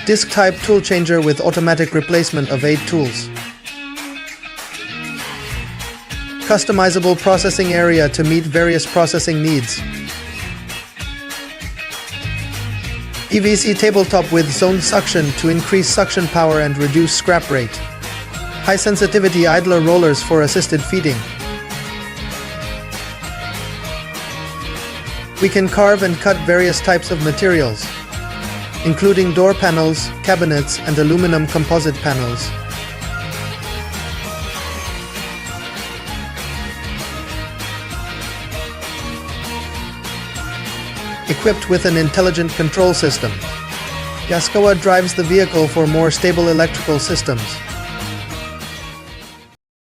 Disc-type tool changer with automatic replacement of 8 tools. Customizable processing area to meet various processing needs. PVC tabletop with zone suction to increase suction power and reduce scrap rate. High sensitivity idler rollers for assisted feeding. We can carve and cut various types of materials, including door panels, cabinets, and aluminum composite panels. Equipped with an intelligent control system, Yaskawa drives the vehicle for more stable electrical systems.